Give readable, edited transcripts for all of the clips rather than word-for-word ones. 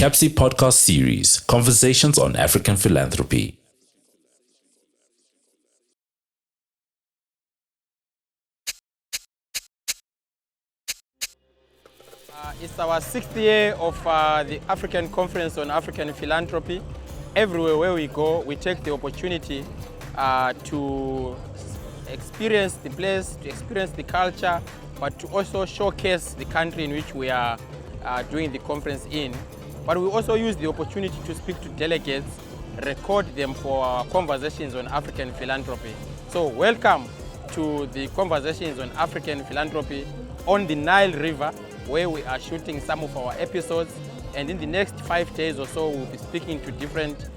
CAPSI podcast series, Conversations on African Philanthropy. It's our 6th year of the African Conference on African Philanthropy. Everywhere where we go, we take the opportunity to experience the place, to experience the culture, but to also showcase the country in which we are doing the conference in. But we also use the opportunity to speak to delegates, record them for our conversations on African philanthropy. So welcome to the Conversations on African Philanthropy on the Nile River, where we are shooting some of our episodes. And in the next 5 days or so, we'll be speaking to different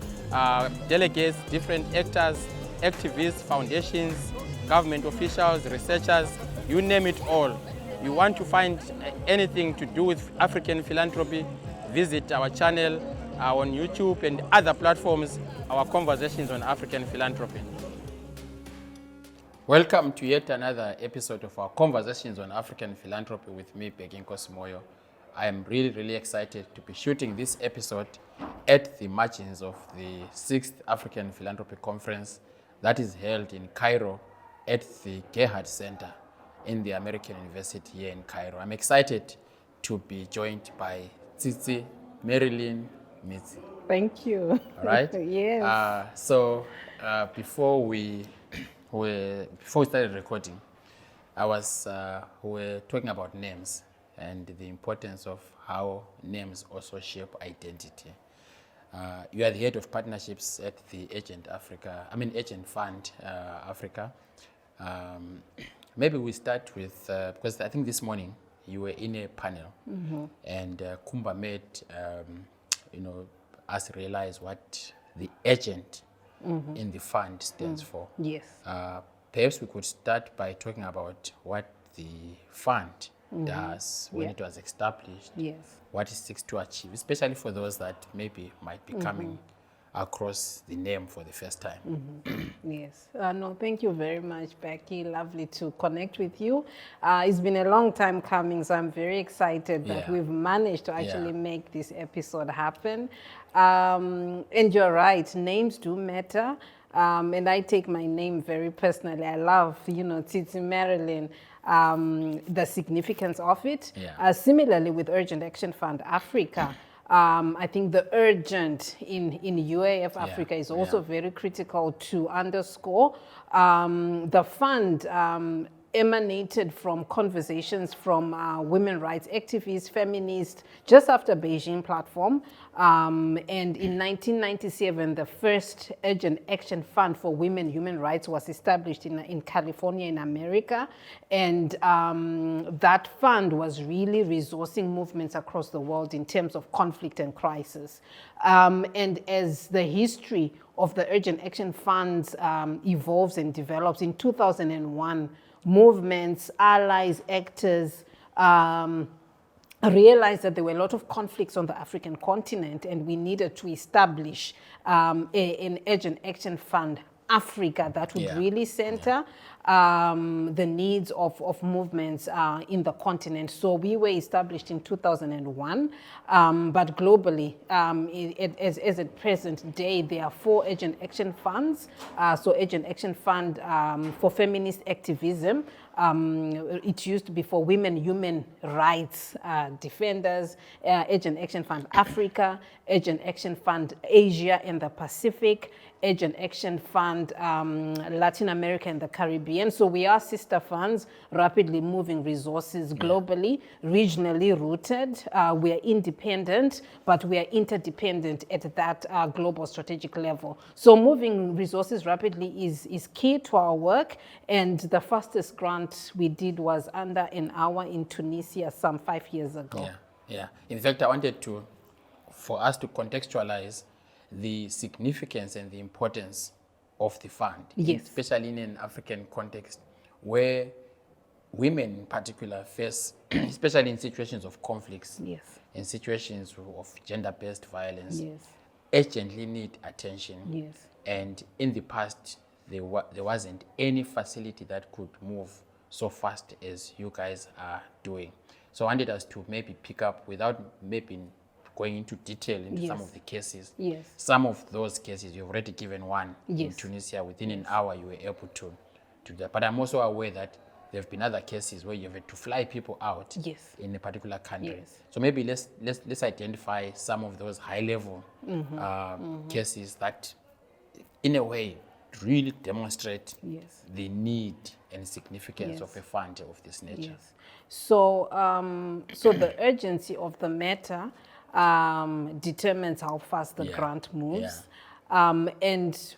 delegates, different actors, activists, foundations, government officials, researchers, you name it all. You want to find anything to do with African philanthropy, visit our channel on YouTube and other platforms, our Conversations on African Philanthropy. Welcome to yet another episode of our Conversations on African Philanthropy with me, Bhekinkosi Moyo. I am really excited to be shooting this episode at the margins of the 6th African Philanthropy Conference that is held in Cairo at the Gerhard Center in the American University here in Cairo. I'm excited to be joined by Tsitsi, Marylin, Midzi. Thank you. All right? Yes. Before we started recording, we were talking about names and the importance of how names also shape identity. You are the head of partnerships at the Agent Fund Africa. Maybe we start with, because I think this morning you were in a panel, and Kumba made us realize what the agent in the fund stands for. Yes. Perhaps we could start by talking about what the fund does when it was established, Yes. what it seeks to achieve, especially for those that maybe might be coming across the name for the first time. Yes. No, thank you very much, Becky. Lovely to connect with you. It's been a long time coming, so I'm very excited that we've managed to actually make this episode happen. And you're right, names do matter. And I take my name very personally. I love, Tsitsi, Marylin, the significance of it. Similarly with Urgent Action Fund Africa, I think the urgent in UAF Africa is also very critical to underscore. The fund emanated from conversations from women rights activists, feminists, just after Beijing platform. And in 1997, the first Urgent Action Fund for Women Human Rights was established in California, in America. And that fund was really resourcing movements across the world in terms of conflict and crisis. And as the history of the Urgent Action Funds evolves and develops, in 2001, movements, allies, actors realized that there were a lot of conflicts on the African continent, and we needed to establish an Urgent Action Fund Africa that would really center the needs of movements in the continent. So we were established in 2001, but globally, as at present day, there are 4 Urgent Action Funds. So Urgent Action Fund for Feminist Activism, it used to be for women human rights defenders, Urgent Action Fund Africa, Urgent Action Fund Asia and the Pacific, Urgent Action Fund Latin America and the Caribbean. So we are sister funds, rapidly moving resources globally, regionally rooted. We are independent, but we are interdependent at that global strategic level. So moving resources rapidly is key to our work. And the fastest grant we did was under an hour in Tunisia some 5 years ago. In fact, I wanted for us to contextualize the significance and the importance of the fund, especially in an African context where women in particular face, especially in situations of conflicts, in situations of gender-based violence, urgently need attention. And in the past, there wasn't any facility that could move so fast as you guys are doing. So I wanted us to maybe pick up, without maybe going into detail into some Yes. of the cases. Yes. Some of those cases, you've already given one in Yes. Tunisia. Within an hour, you were able to do that. But I'm also aware that there have been other cases where you've had to fly people out Yes. in a particular country. Yes. So maybe let's identify some of those high-level cases that, in a way, really demonstrate Yes. the need and significance Yes. of a fund of this nature. Yes. So, so the urgency of the matter determines how fast the Yeah. grant moves. And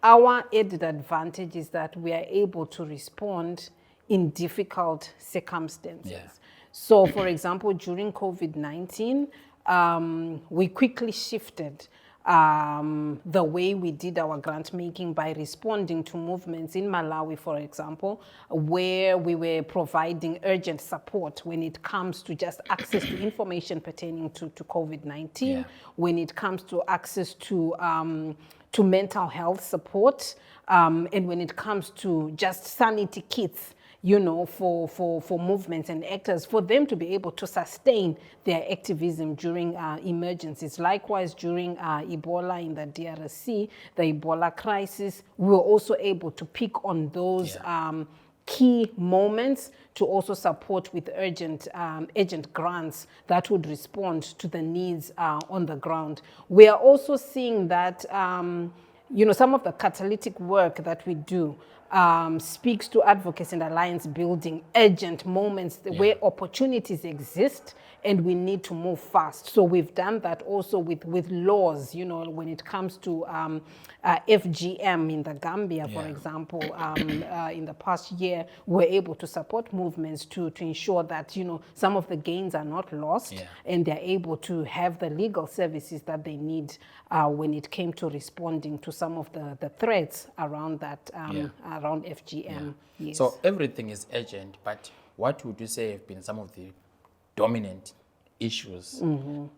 our added advantage is that we are able to respond in difficult circumstances. Yeah. So, for example, during COVID-19, we quickly shifted the way we did our grant making by responding to movements in Malawi, for example, where we were providing urgent support when it comes to just access to information pertaining to COVID-19, Yeah. when it comes to access to mental health support, and when it comes to just sanity kits, you know, for movements and actors, for them to be able to sustain their activism during emergencies. Likewise, during Ebola in the DRC, the Ebola crisis, we were also able to pick on those key moments to also support with urgent grants that would respond to the needs on the ground. We are also seeing that, you know, some of the catalytic work that we do speaks to advocacy and alliance building, urgent moments where opportunities exist and we need to move fast. So we've done that also with laws, you know, when it comes to FGM in the Gambia, for example, in the past year, we're able to support movements to ensure that, you know, some of the gains are not lost and they're able to have the legal services that they need when it came to responding to some of the threats around that, around FGM. Yes. So everything is urgent, but what would you say have been some of the dominant issues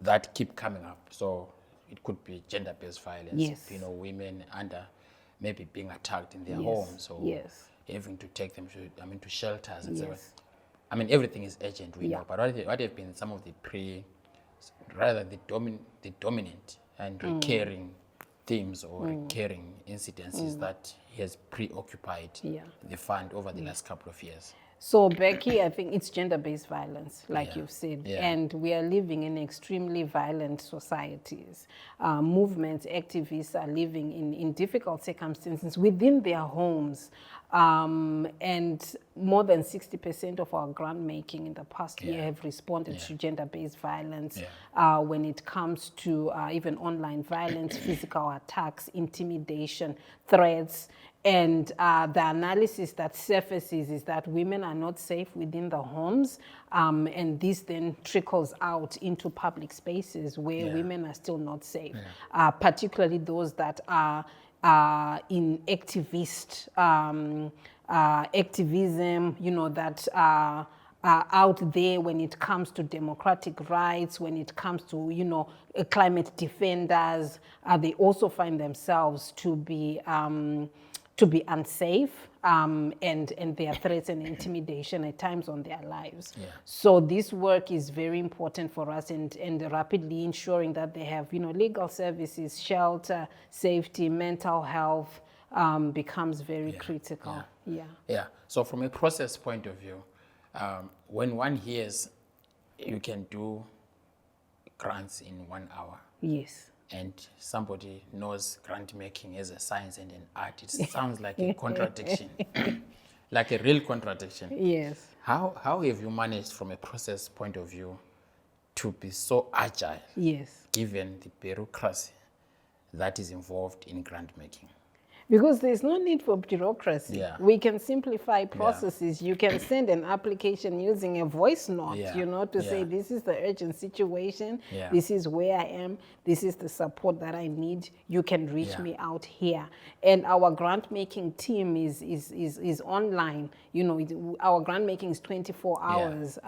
that keep coming up? So it could be gender-based violence, you know, women under maybe being attacked in their homes, or having to take them to shelters, etc. I mean, everything is urgent, we know, but what have been some of the dominant and recurring themes or recurring incidences that has preoccupied the fund over the last couple of years? So, Becky, I think it's gender-based violence, like you've said, and we are living in extremely violent societies. Movements, activists are living in difficult circumstances within their homes, and more than 60% of our grant making in the past year have responded to gender-based violence. When it comes to even online violence, physical attacks, intimidation, threats. And the analysis that surfaces is that women are not safe within the homes, and this then trickles out into public spaces where women are still not safe, particularly those that are in activist activism, you know, that are out there when it comes to democratic rights, when it comes to, you know, climate defenders. They also find themselves to be unsafe, and there are threats and intimidation at times on their lives. So this work is very important for us, and rapidly ensuring that they have, you know, legal services, shelter, safety, mental health becomes very critical. So from a process point of view, when one hears you can do grants in 1 hour, and somebody knows grant making as a science and an art, it sounds like a contradiction, like a real contradiction. How have you managed from a process point of view to be so agile, given the bureaucracy that is involved in grant making? Because there's no need for bureaucracy. We can simplify processes. You can send an application using a voice note, you know, to say, this is the urgent situation, this is where I am, this is the support that I need, you can reach me out here. And our grant making team is online. You know, our grant making is 24 hours.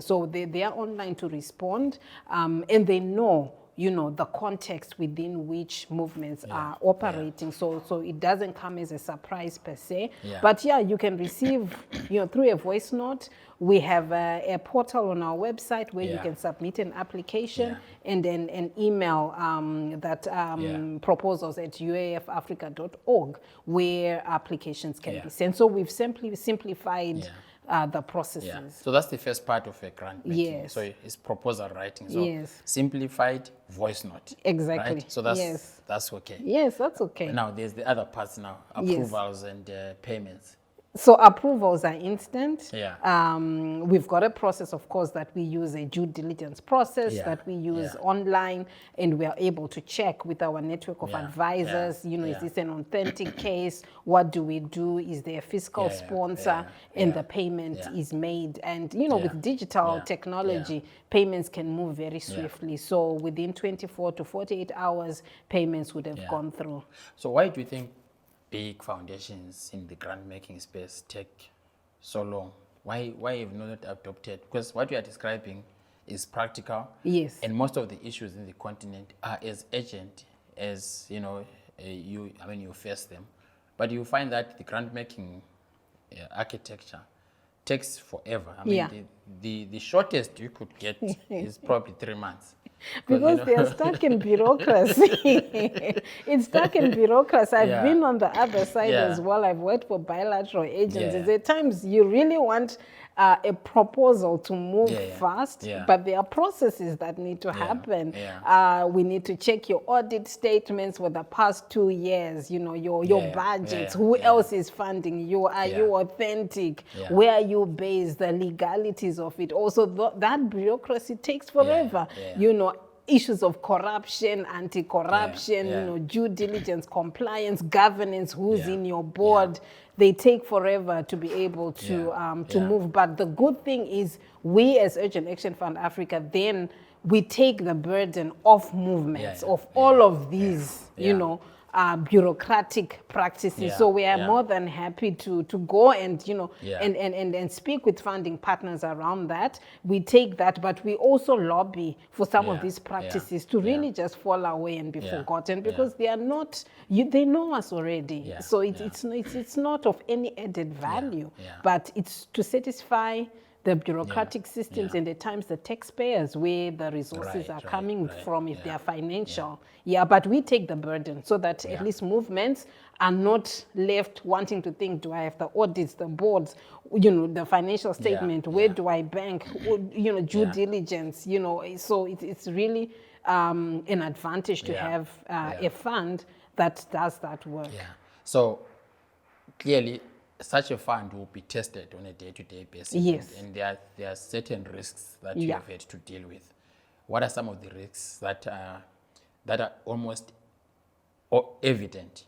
So they are online to respond, and they know the context within which movements are operating. So it doesn't come as a surprise per se. But you can receive, through a voice note. We have a portal on our website where you can submit an application and then an email proposals at uafafrica.org where applications can be sent. So we've simply simplified the processes. So that's the first part of a grant making. Yes. So it's proposal writing. So simplified voice note. Exactly. Right? So that's okay. Yes, that's okay. Now there's the other parts now, approvals and payments. So approvals are instant. Yeah. We've got a process, of course, that we use, a due diligence process that we use online, and we are able to check with our network of advisors, is this an authentic case? What do we do? Is there a fiscal sponsor? And the payment is made. And, with digital technology, payments can move very swiftly. So within 24 to 48 hours, payments would have gone through. So why do you think big foundations in the grant making space take so long? Why have you not adopted? Because what you are describing is practical. Yes. And most of the issues in the continent are as urgent as you face them. But you find that the grant making architecture takes forever. I mean, the shortest you could get is probably 3 months. Because they are stuck in bureaucracy. It's stuck in bureaucracy. I've been on the other side as well. I've worked for bilateral agencies. At times you really want a proposal to move fast, but there are processes that need to happen. We need to check your audit statements for the past 2 years, your budgets, who else is funding you, are you authentic, where are you based, the legalities of it. Also, that bureaucracy takes forever, issues of corruption, anti-corruption, due diligence, compliance, governance, who's in your board. They take forever to be able to move. But the good thing is we as Urgent Action Fund Africa, then we take the burden of movements, of all of these, bureaucratic practices. So we are more than happy to go and, and speak with funding partners around that. We take that, but we also lobby for some of these practices to really just fall away and be forgotten, because they are not, they know us already. So it's not of any added value, but it's to satisfy the bureaucratic systems and at times the taxpayers where the resources are coming from if they are financial. But we take the burden so that at least movements are not left wanting to think, do I have the audits, the boards, the financial statement, where do I bank, due diligence, so it's really an advantage to have a fund that does that work. So clearly, such a fund will be tested on a day-to-day basis. And there are certain risks that you have had to deal with. What are some of the risks that are almost evident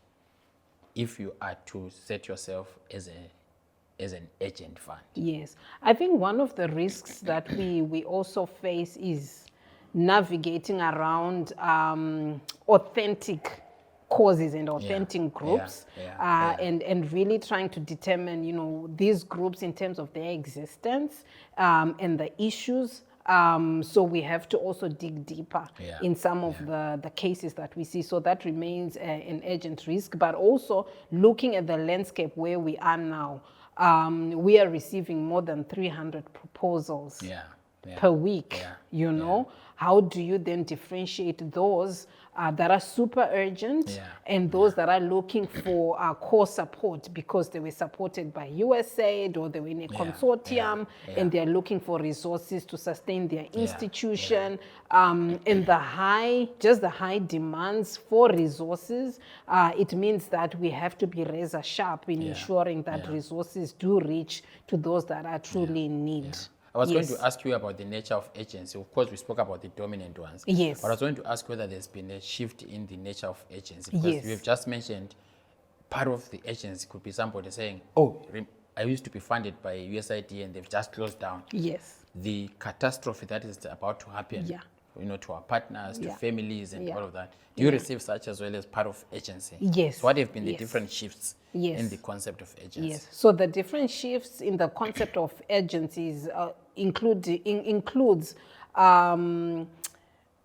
if you are to set yourself as an agent fund? Yes. I think one of the risks that we also face is navigating around authentic causes and authentic groups, and really trying to determine, these groups in terms of their existence and the issues. So we have to also dig deeper in some of the cases that we see. So that remains an urgent risk, but also looking at the landscape where we are now. We are receiving more than 300 proposals per week, How do you then differentiate those that are super urgent and those that are looking for core support because they were supported by USAID or they were in a consortium and they're looking for resources to sustain their institution, and the high demands for resources, it means that we have to be razor sharp in ensuring that resources do reach to those that are truly in need. I was going to ask you about the nature of agency. Of course, we spoke about the dominant ones. Yes. But I was going to ask whether there's been a shift in the nature of agency. Because we've just mentioned part of the agency could be somebody saying, I used to be funded by USAID and they've just closed down. Yes. The catastrophe that is about to happen, to our partners, to families and all of that. Do you receive such as well as part of agency? Yes. So what have been the different shifts in the concept of agency? Yes. So the different shifts in the concept of agencies includes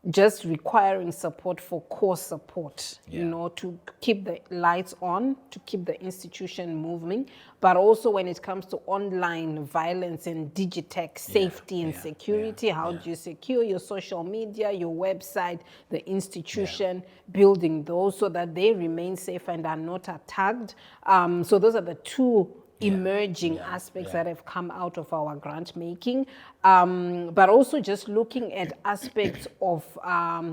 just requiring support for core support, you know, to keep the lights on, to keep the institution moving, but also when it comes to online violence and digitech safety and security, how do you secure your social media, your website, the institution, building those so that they remain safe and are not attacked. So those are the two emerging aspects that have come out of our grant making, but also just looking at aspects of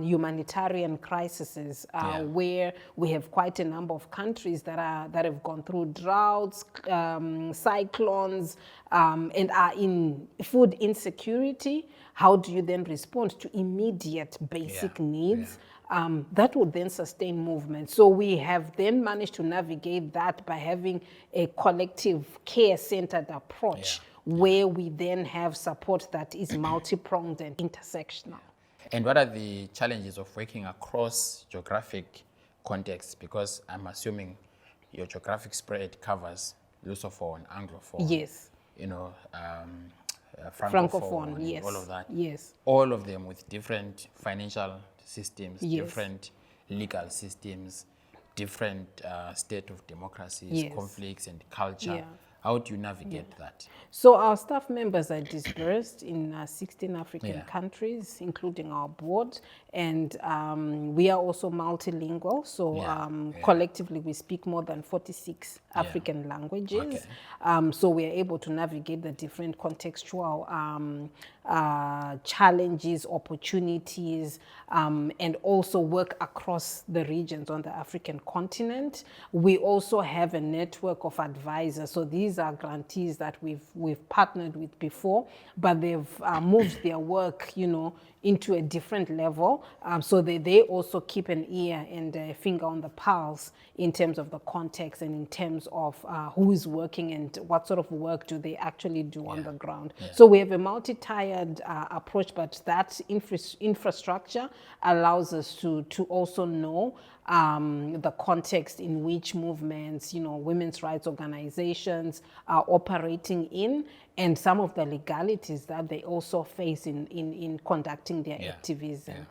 humanitarian crises, where we have quite a number of countries that have gone through droughts, cyclones, and are in food insecurity. How do you then respond to immediate basic needs? That would then sustain movement. So we have then managed to navigate that by having a collective care-centered approach where we then have support that is multi-pronged and intersectional. And what are the challenges of working across geographic contexts? Because I'm assuming your geographic spread covers Lusophone, Anglophone. Yes. You know, Francophone, yes. All of that. Yes. All of them with different financial systems, Yes. different legal systems, different state of democracies, conflicts and culture. Yeah. How do you navigate that? So our staff members are dispersed in 16 African countries, including our board, and we are also multilingual. So collectively we speak more than 46 African languages. So we are able to navigate the different contextual challenges, opportunities, and also work across the regions on the African continent. We also have a network of advisors. So these are grantees that we've partnered with before, but they've moved their work, you know, into a different level. So they also keep an ear and a finger on the pulse in terms of the context and in terms of who is working and what sort of work do they actually do on the ground. So we have a multi-tiered approach, but that infrastructure allows us to also know the context in which movements, you know, women's rights organizations are operating in, and some of the legalities that they also face in conducting their activism.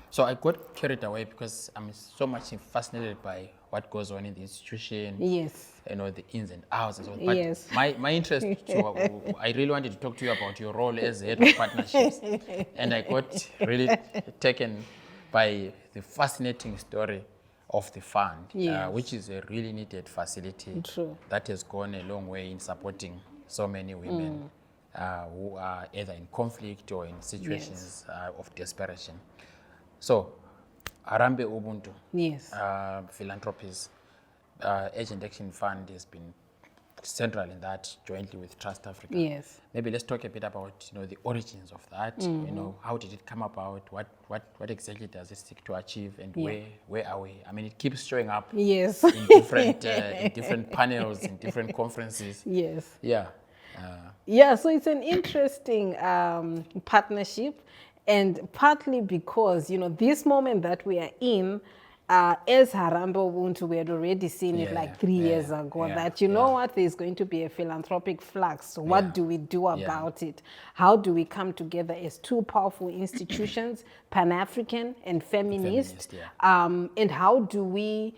So I got carried away because I'm so much fascinated by what goes on in the institution. Yes. You know, the ins and outs and so on. But my interest, I really wanted to talk to you about your role as head of partnerships. And I got really taken by the fascinating story of the fund, which is a really needed facility that has gone a long way in supporting so many women who are either in conflict or in situations of desperation. So, Arambe Ubuntu, Philanthropies, Agent Action Fund has been central in that, jointly with Trust Africa. Yes. Maybe let's talk a bit about, you know, the origins of that. You know, how did it come about? What exactly does it seek to achieve, and where are we? I mean, it keeps showing up in different panels, in different conferences. Yes. Yeah. So it's an interesting partnership, and partly because, you know, this moment that we are in, as Harambee Ubuntu, we had already seen it like 3 years ago, that, you know what, there's going to be a philanthropic flux. So what do we do about it? How do we come together as two powerful institutions, Pan-African and feminist, and how do we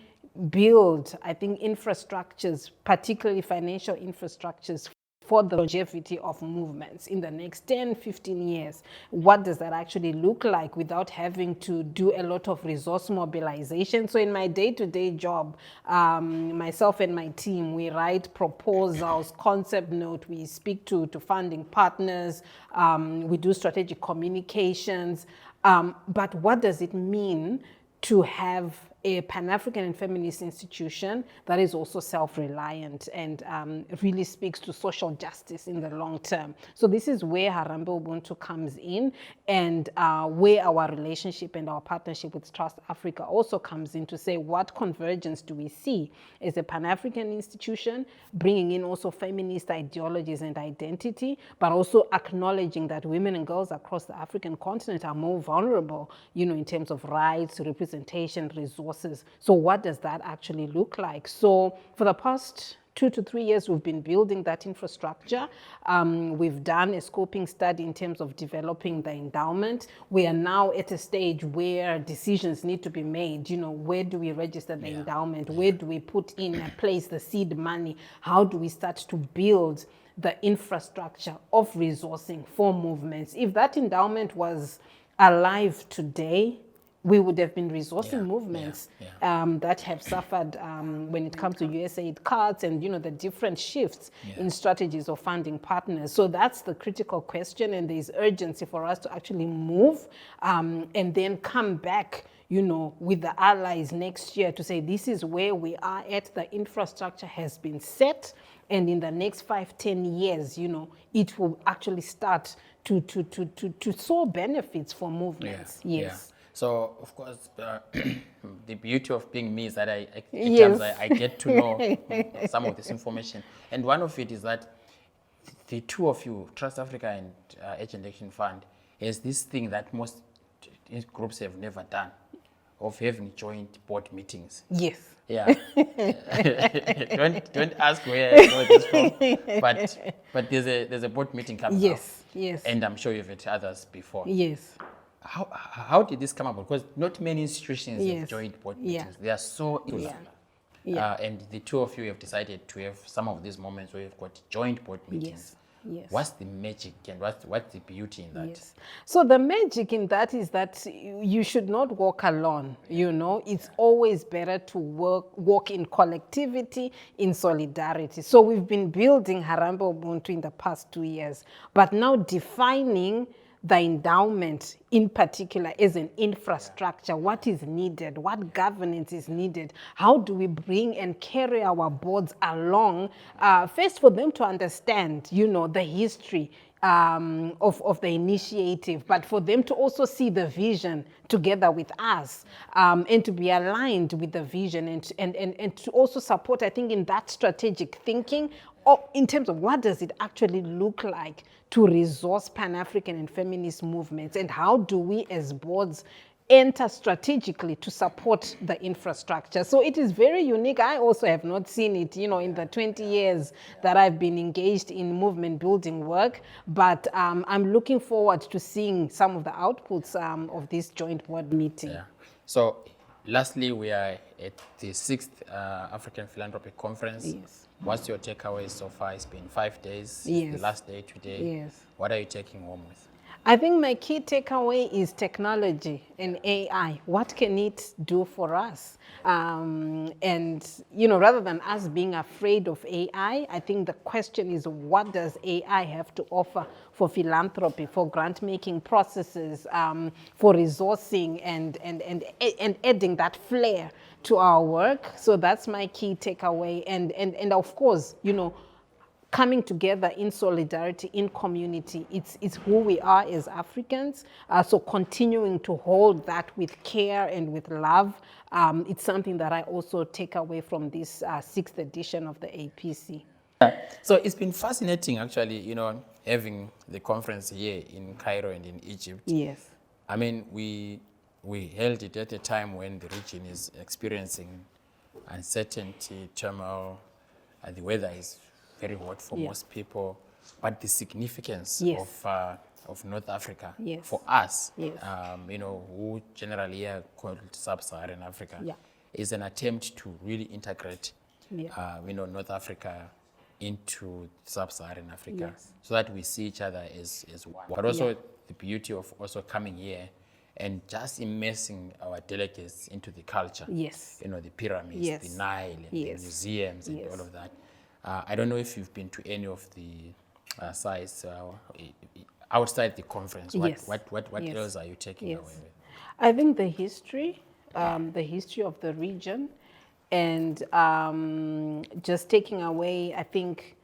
build, I think, infrastructures, particularly financial infrastructures, for the longevity of movements in the next 10, 15 years? What does that actually look like without having to do a lot of resource mobilization? So in my day-to-day job, myself and my team, we write proposals, concept note, we speak to funding partners, we do strategic communications. But what does it mean to have a Pan-African and feminist institution that is also self-reliant and really speaks to social justice in the long term? So this is where Harambee Ubuntu comes in, and where our relationship and our partnership with Trust Africa also comes in to say, what convergence do we see as a Pan-African institution, bringing in also feminist ideologies and identity, but also acknowledging that women and girls across the African continent are more vulnerable, you know, in terms of rights, representation, resources, resources. So what does that actually look like? So for the past 2 to 3 years, we've been building that infrastructure. We've done a scoping study in terms of developing the endowment. We are now at a stage where decisions need to be made. You know, where do we register the endowment? Where do we put in and place the seed money? How do we start to build the infrastructure of resourcing for movements? If that endowment was alive today, we would have been resourcing movements that have suffered when it comes to USAID cuts and, you know, the different shifts in strategies of funding partners. So that's the critical question, and there's urgency for us to actually move and then come back, you know, with the allies next year to say this is where we are at, the infrastructure has been set, and in the next 5-10 years, you know, it will actually start to sow benefits for movements. Yes. So, of course, the beauty of being me is that at times I get to know some of this information. And one of it is that the two of you, Trust Africa and Agent Action Fund, has this thing that most groups have never done, of having joint board meetings. Yes. Yeah. don't ask where I know this from, but there's a board meeting coming up. Yes. And I'm sure you've had others before. Yes. How did this come about? Because not many institutions have joined board meetings. They are so insular. And the two of you have decided to have some of these moments where you've got joint board meetings. Yes. What's the magic and what's the beauty in that? Yes. So the magic in that is that you should not walk alone. You know, it's always better to walk in collectivity, in solidarity. So we've been building Harambee Ubuntu in the past 2 years, but now defining the endowment in particular as an infrastructure, what is needed, what governance is needed, how do we bring and carry our boards along, first for them to understand, you know, the history of the initiative, but for them to also see the vision together with us and to be aligned with the vision and to also support, I think, in that strategic thinking in terms of what does it actually look like to resource Pan-African and feminist movements, and how do we as boards enter strategically to support the infrastructure. So it is very unique. I also have not seen it, you know, in the 20 years that I've been engaged in movement building work, but I'm looking forward to seeing some of the outputs of this joint board meeting. Yeah. So lastly, we are at the 6th African Philanthropy Conference. Yes. What's your takeaway so far? It's been 5 days. Yes. The last day today. Yes. What are you taking home with? I think my key takeaway is technology and AI. What can it do for us? And, you know, rather than us being afraid of AI, I think the question is, what does AI have to offer for philanthropy, for grant-making processes, for resourcing and adding that flair to our work? So that's my key takeaway. And of course, you know, coming together in solidarity, in community, it's who we are as Africans. So continuing to hold that with care and with love, it's something that I also take away from this 6th edition of the APC. So it's been fascinating, actually, you know, having the conference here in Cairo and in Egypt. Yes. I mean, we held it at a time when the region is experiencing uncertainty, turmoil, and the weather is very hot for most people, but the significance of North Africa for us, you know, who generally are called Sub-Saharan Africa, is an attempt to really integrate, you know, North Africa into Sub-Saharan Africa, so that we see each other as one. But also the beauty of also coming here and just immersing our delegates into the culture, you know, the pyramids, the Nile, and the museums, and all of that. I don't know if you've been to any of the sites outside the conference. What else are you taking away with? I think the history of the region, and just taking away, I think,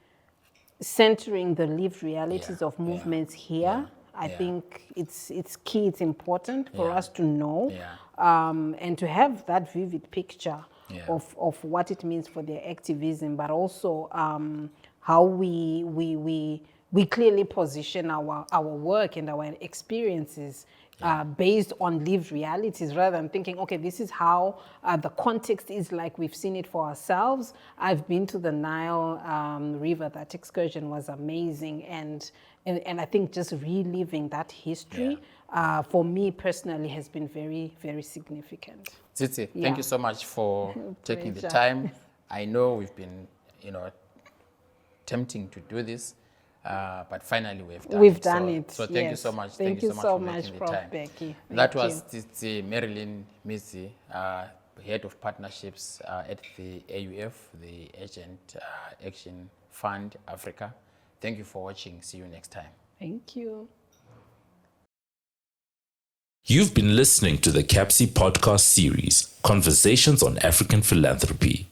centering the lived realities of movements here. I think it's key, it's important for us to know and to have that vivid picture of what it means for their activism, but also how we clearly position our work and our experiences based on lived realities, rather than thinking, okay, this is how the context is like we've seen it for ourselves. I've been to the Nile River. That excursion was amazing. And I think just reliving that history for me personally has been very, very significant. Tsitsi, thank you so much for taking the time. I know we've been, tempting to do this, but finally we've done it. So thank you so much. Thank you so much, Prof. Becky. That was Tsitsi Marylin Midzi, Head of Partnerships at the AUF, the Agent Action Fund Africa. Thank you for watching. See you next time. Thank you. You've been listening to the CAPSI podcast series, Conversations on African Philanthropy.